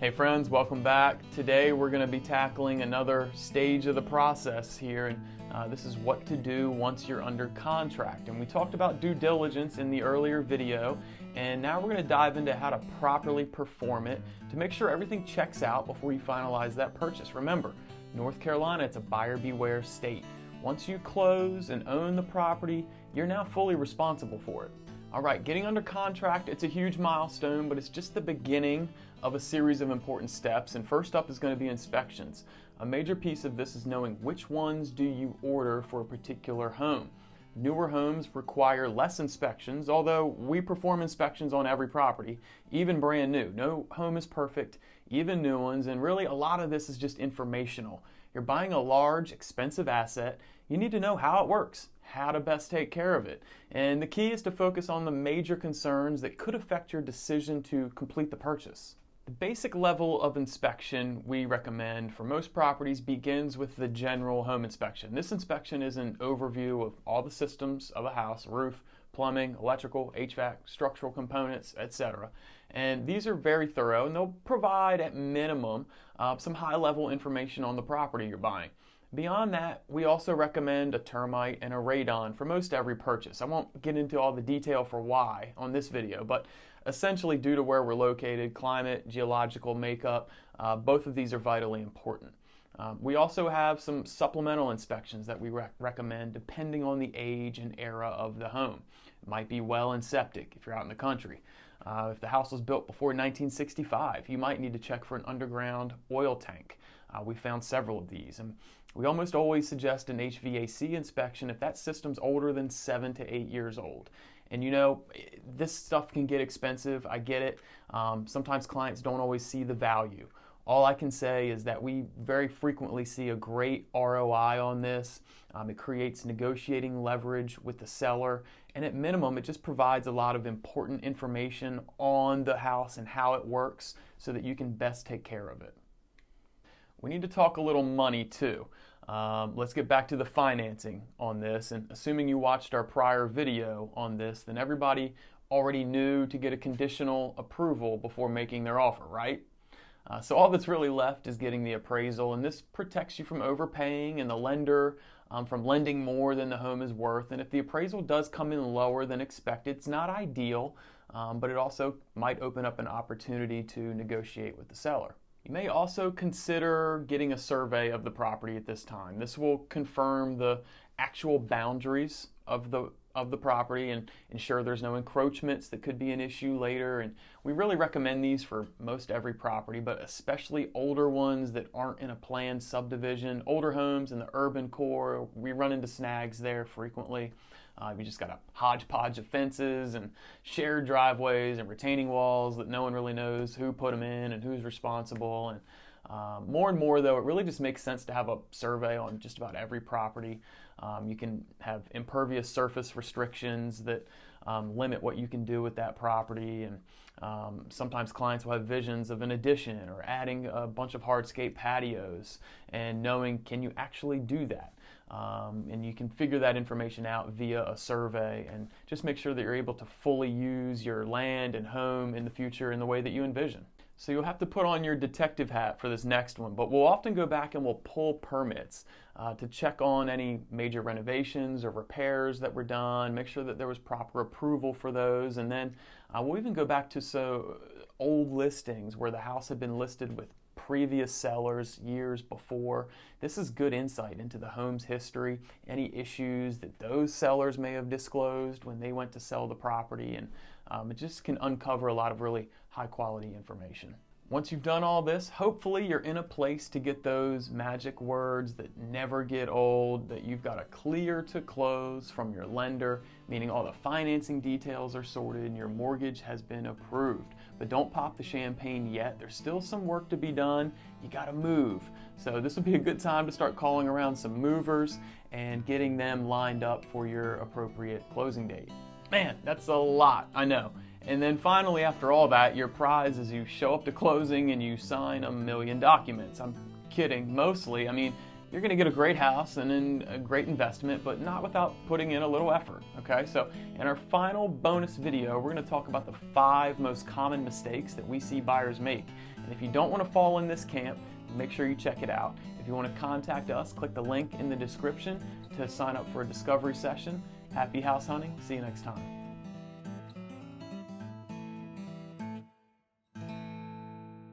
Hey friends, welcome back. Today we're going to be tackling another stage of the process here, and this is what to do once you're under contract. And we talked about due diligence in the earlier video, and now we're going to dive into how to properly perform it to make sure everything checks out before you finalize that purchase. Remember, North Carolina, it's a buyer beware state. Once you close and own the property, you're now fully responsible for it. All right, getting under contract, it's a huge milestone, but it's just the beginning of a series of important steps. And first up is going to be inspections. A major piece of this is knowing which ones do you order for a particular home. Newer homes require less inspections, although we perform inspections on every property, even brand new. No home is perfect, even new ones, and really a lot of this is just informational. You're buying a large, expensive asset. You need to know how it works, how to best take care of it. And the key is to focus on the major concerns that could affect your decision to complete the purchase. The basic level of inspection we recommend for most properties begins with the general home inspection. This inspection is an overview of all the systems of a house: roof, plumbing, electrical, HVAC, structural components, etc. And these are very thorough, and they'll provide at minimum some high-level information on the property you're buying. Beyond that, we also recommend a termite and a radon for most every purchase. I won't get into all the detail for why on this video, but essentially due to where we're located, climate, geological makeup, both of these are vitally important. We also have some supplemental inspections that we recommend depending on the age and era of the home. It might be well and septic if you're out in the country. If the house was built before 1965, you might need to check for an underground oil tank. We found several of these, and we almost always suggest an HVAC inspection if that system's older than 7 to 8 years old. And you know, this stuff can get expensive, I get it. Sometimes clients don't always see the value. All I can say is that we very frequently see a great ROI on this. It creates negotiating leverage with the seller, and at minimum, it just provides a lot of important information on the house and how it works so that you can best take care of it. We need to talk a little money too. Let's get back to the financing on this, and assuming you watched our prior video on this, then everybody already knew to get a conditional approval before making their offer, right? So all that's really left is getting the appraisal, and this protects you from overpaying and the lender from lending more than the home is worth. And if the appraisal does come in lower than expected, it's not ideal, but it also might open up an opportunity to negotiate with the seller. You may also consider getting a survey of the property at this time. This will confirm the actual boundaries of the property and ensure there's no encroachments that could be an issue later. And we really recommend these for most every property, but especially older ones that aren't in a planned subdivision. Older homes in the urban core, we run into snags there frequently. You just got a hodgepodge of fences and shared driveways and retaining walls that no one really knows who put them in and who's responsible. And more and more, though, it really just makes sense to have a survey on just about every property. You can have impervious surface restrictions that limit what you can do with that property. And sometimes clients will have visions of an addition or adding a bunch of hardscape patios, and knowing, can you actually do that? And you can figure that information out via a survey, and just make sure that you're able to fully use your land and home in the future in the way that you envision. So you'll have to put on your detective hat for this next one, but we'll often go back and we'll pull permits to check on any major renovations or repairs that were done, make sure that there was proper approval for those, and then we'll even go back to old listings where the house had been listed with previous sellers years before. This is good insight into the home's history, any issues that those sellers may have disclosed when they went to sell the property, and it just can uncover a lot of really high quality information. Once you've done all this, hopefully you're in a place to get those magic words that never get old, that you've got a clear to close from your lender, meaning all the financing details are sorted and your mortgage has been approved. But don't pop the champagne yet. There's still some work to be done. You gotta move. So this would be a good time to start calling around some movers and getting them lined up for your appropriate closing date. Man, that's a lot, I know. And then finally, after all that, your prize is you show up to closing and you sign 1 million documents. I'm kidding, mostly. I mean, you're going to get a great house and then a great investment, but not without putting in a little effort. Okay, so in our final bonus video, we're going to talk about the 5 most common mistakes that we see buyers make. And if you don't want to fall in this camp, make sure you check it out. If you want to contact us, click the link in the description to sign up for a discovery session. Happy house hunting. See you next time.